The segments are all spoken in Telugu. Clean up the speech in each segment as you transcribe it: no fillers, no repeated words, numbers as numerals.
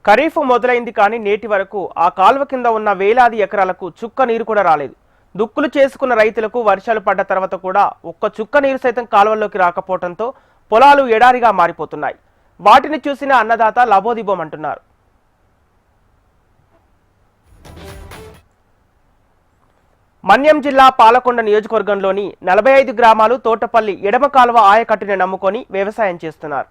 ఖరీఫ్ మొదలైంది కానీ నేటి వరకు ఆ కాల్వ కింద ఉన్న వేలాది ఎకరాలకు చుక్క నీరు కూడా రాలేదు. దుక్కులు చేసుకున్న రైతులకు వర్షాలు పడ్డ తర్వాత కూడా ఒక్క చుక్క నీరు సైతం కాల్వల్లోకి రాకపోవడంతో పొలాలు ఎడారిగా మారిపోతున్నాయి. వాటిని చూసిన అన్నదాత లబోదిబోమంటున్నారు. మన్యం జిల్లా పాలకొండ నియోజకవర్గంలోని 45 గ్రామాలు తోటపల్లి ఎడమ కాలువ ఆయకట్టుని నమ్ముకొని వ్యవసాయం చేస్తున్నారు.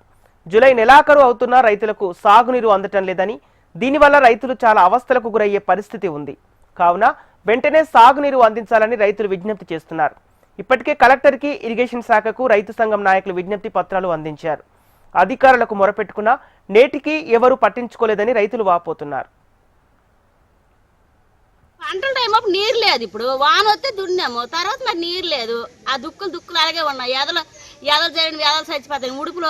జూలై నెలాఖరు అవుతున్నా రైతులకు సాగునీరు అందటం లేదని, దీనివల్ల రైతులు చాలా అవస్థలకు గురయ్యే పరిస్థితి ఉంది. కావున వెంటనే సాగునీరు అందించాలని రైతులు విజ్ఞప్తి చేస్తున్నారు. ఇప్పటికే కలెక్టర్కి, ఇరిగేషన్ శాఖకు రైతు సంఘం నాయకులు విజ్ఞప్తి పత్రాలు అందించారు. అధికారులకు మొరపెట్టుకున్నా నేటికి ఎవరు పట్టించుకోలేదని రైతులు వాపోతున్నారు. పంటల టైం అప్పుడు నీరు లేదు. ఇప్పుడు వాన వస్తే దున్నాము, తర్వాత మరి నీరు లేదు. ఆ దుక్కులు అలాగే ఉన్నాయి. ఎదలు చేయడం ఎదలు చచ్చిపోతాయి. ఉడుపులు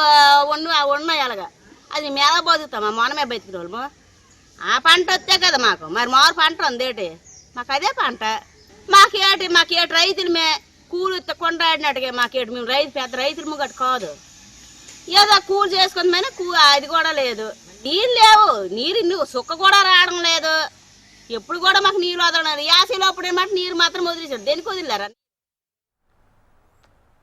ఉన్నాయి అలాగా. అది మేళ బతుకుతామా? మనమే బతికిన వాళ్ళము. ఆ పంట వస్తే కదా మాకు. మరి మారు పంట ఉందేటి, మాకు అదే పంట. మాకేటి రైతులమే కూలి కొండాడినట్టుగా మాకేటి. మేము పెద్ద రైతులము గట్టు కాదు. ఏదో కూలి చేసుకుందామని అది కూడా లేదు. నీళ్ళు లేవు. నీరు సుక్క కూడా రావడం లేదు. ఎప్పుడు కూడా మాకు నీళ్ళు వదలన్నారు. యాసీలో అప్పుడు ఏమంటే నీరు మాత్రం వదిలేశారు. దేనికి వదిలేరా?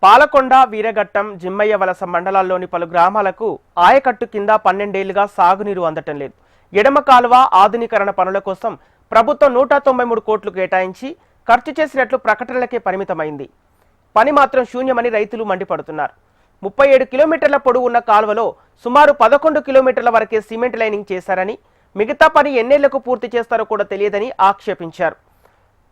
పాలకొండ, వీరఘట్టం, జిమ్మయ్య వలస మండలాల్లోని పలు గ్రామాలకు ఆయకట్టు కింద 12 ఏళ్లుగా సాగునీరు అందటం లేదు. ఎడమ కాలువ ఆధునీకరణ పనుల కోసం ప్రభుత్వం 193 కోట్లు కేటాయించి ఖర్చు చేసినట్లు ప్రకటనలకే పరిమితమైంది. పని మాత్రం శూన్యమని రైతులు మండిపడుతున్నారు. 37 కిలోమీటర్ల పొడవు ఉన్న కాలువలో సుమారు 11 కిలోమీటర్ల వరకే సిమెంట్ లైనింగ్ చేశారని, మిగతా పని ఎన్నేళ్లకు పూర్తి చేస్తారో కూడా తెలియదని ఆక్షేపించారు.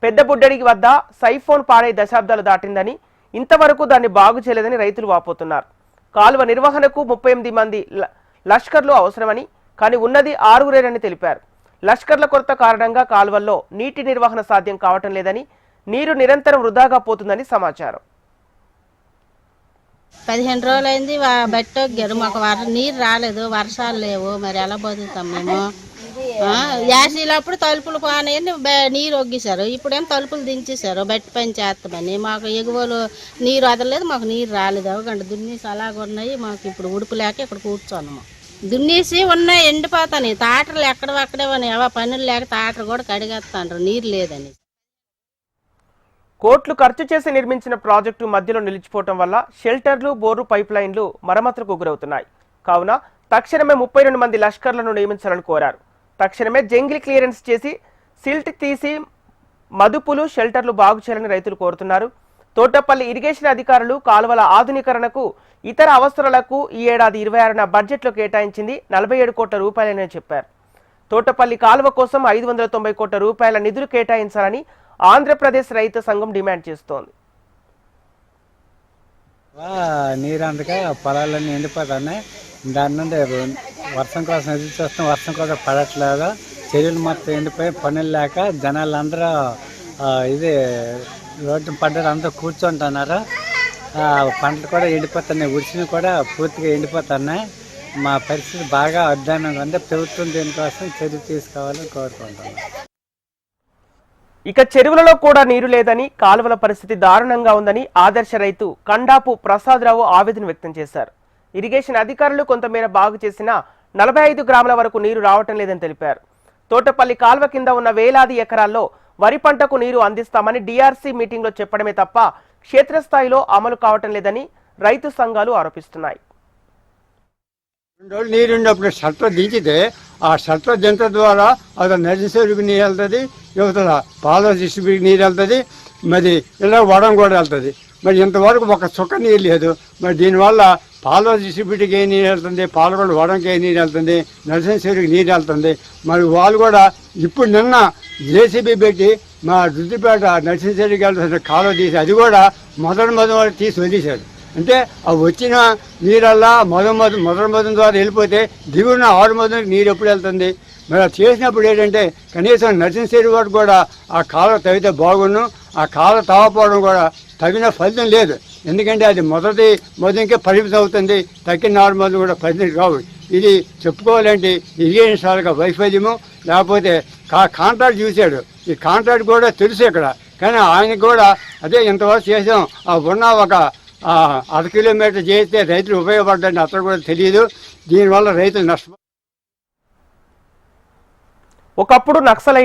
పెద్ద బుడ్డడి వద్ద సైఫోన్ పాడై దశాబ్దాలు దాటిందని, ఇంతవరకు దాన్ని బాగు చేయలేదని రైతులు వాపోతున్నారు. కాలువ నిర్వహణకు 38 మంది లష్కర్లు అవసరమని, కానీ ఉన్నది 6 తెలిపారు. లష్కర్ల కొరత కారణంగా కాలువల్లో నీటి నిర్వహణ సాధ్యం కావటం లేదని, నీరు నిరంతరం వృధాగా పోతుందని సమాచారం. 15 రోజులు అయింది బట్టొగ్గారు. మాకు నీరు రాలేదు, వర్షాలు లేవు. మరి ఎలా బతుకుతాం మేము? యాసీలప్పుడు తలుపులు పానని నీరు ఒగ్గేశారు. ఇప్పుడేం తలుపులు దించేశారు బట్టి పని చేస్తామని. మాకు ఎగువలు నీరు వదలలేదు, మాకు నీరు రాలేదు. అవగండి దున్నేసి అలాగ ఉన్నాయి. మాకు ఇప్పుడు ఉడుపు లేక ఇక్కడ కూర్చోన్నాము. దున్నేసి ఉన్నాయి, ఎండిపోతాయి. తాటర్లు ఎక్కడవక్కడే ఉన్నాయి. ఏవో పనులు లేక తాటరు కూడా కడిగేస్తాండ్రు నీరు లేదని. కోట్లు ఖర్చు చేసి నిర్మించిన ప్రాజెక్టు మధ్యలో నిలిచిపోవటం వల్ల షెల్టర్లు, బోరు పైప్ లైన్లు మరమ్మతులకు గురవుతున్నాయి. కావున తక్షణమే 32 మంది లష్కర్లను నియమించాలని కోరారు. తక్షణమే జంగిల్ క్లియరెన్స్ చేసి సిల్ట్ తీసి మదుపులు, షెల్టర్లు బాగు చేయాలని రైతులు కోరుతున్నారు. తోటపల్లి ఇరిగేషన్ అధికారులు కాలువల ఆధునీకరణకు, ఇతర అవసరాలకు ఈ ఏడాది 26న బడ్జెట్లో కేటాయించింది 47 కోట్ల రూపాయలని చెప్పారు. తోటపల్లి కాలువ కోసం 590 కోట్ల రూపాయల నిధులు కేటాయించాలని ఆంధ్రప్రదేశ్ రైతు సంఘం డిమాండ్ చేస్తోంది. నీరు అందుక పొలాలన్నీ ఎండిపోతున్నాయి. దాని నుండి వర్షం కోసం ఎదురు చూస్తాం. వర్షం కూడా పడట్లేదు. చెరువులు మొత్తం ఎండిపోయి పనులు లేక జనాలందరూ ఇది రోడ్డు పడ్డారు. అందరూ కూర్చుంటున్నారు. పంటలు కూడా ఎండిపోతున్నాయి. ఉడిసినవి కూడా పూర్తిగా ఎండిపోతున్నాయి. మా పరిస్థితి బాగా అధ్వానంగా ఉంది. ప్రభుత్వం దీనికోసం చర్య తీసుకోవాలని కోరుకుంటున్నాం. ఇక చెరువులలో కూడా నీరు లేదని, కాలువల పరిస్థితి దారుణంగా ఉందని ఆదర్శ రైతు కండాపు ప్రసాదరావు ఆవేదన వ్యక్తం చేశారు. ఇరిగేషన్ అధికారులు కొంతమేర బాగు చేసినా 45 గ్రాముల వరకు నీరు రావటం లేదని తెలిపారు. తోటపల్లి కాల్వ కింద ఉన్న వేలాది ఎకరాల్లో వరి పంటకు నీరు అందిస్తామని డిఆర్సీ మీటింగ్లో చెప్పడమే తప్ప క్షేత్రస్థాయిలో అమలు కావటం లేదని రైతు సంఘాలు ఆరోపిస్తున్నాయి. 2 రోజులు నీరు ఉన్నప్పుడు షట్టర్ దించితే ఆ షట్టర్ దించ ద్వారా అది నర్సరీకి నీరు వెళ్తుంది, యువతల పాల డిస్ట్రిబ్యూట్కి నీరు వెళ్తుంది, మరి ఇలా వడం కూడా వెళ్తుంది. మరి ఇంతవరకు ఒక చుక్క నీరు లేదు. మరి దీనివల్ల పాల డిస్ట్రిబ్యూట్కి ఏ నీరు వెళ్తుంది, పాలకొండ వడంకి ఏ నీరు వెళ్తుంది, నర్సరీకి నీరు వెళ్తుంది. మరి వాళ్ళు కూడా ఇప్పుడు నిన్న జేసీబీ పెట్టి మా రుద్దిపేట నర్సరీకి వెళ్తుంది కాలువ తీసి, అది కూడా మొదటి తీసి వదిలేశారు. అంటే ఆ వచ్చిన నీరల్లా మొదటి ద్వారా వెళ్ళిపోతే దిగున 6 మొదటికి నీరు ఎప్పుడు వెళ్తుంది? మరి అది చేసినప్పుడు ఏంటంటే కనీసం నర్సింగ్ వరకు కూడా ఆ కాలువ తవ్వితే బాగున్ను. ఆ కాలువ తవ్వకపోవడం కూడా తగిన ఫలితం లేదు. ఎందుకంటే అది మొదటికే పరిమితం అవుతుంది. తగ్గిన 4 మొదలు కూడా పరిమితం కావు. ఇది చెప్పుకోవాలంటే ఇరిగేషన్ శాఖ వైఫల్యము, లేకపోతే కాంట్రాక్ట్ చూశాడు. ఈ కాంట్రాక్ట్ కూడా తెలుసు ఇక్కడ, కానీ ఆయనకు కూడా అదే ఇంతవరకు చేసాం ఉన్న ఒక 1/2 కిలోమీటర్ చేస్తే రైతులు ఉపయోగపడ్డారని అతను కూడా తెలియదు. దీనివల్ల రైతులు నష్టం. ఒకప్పుడు నక్సలైట్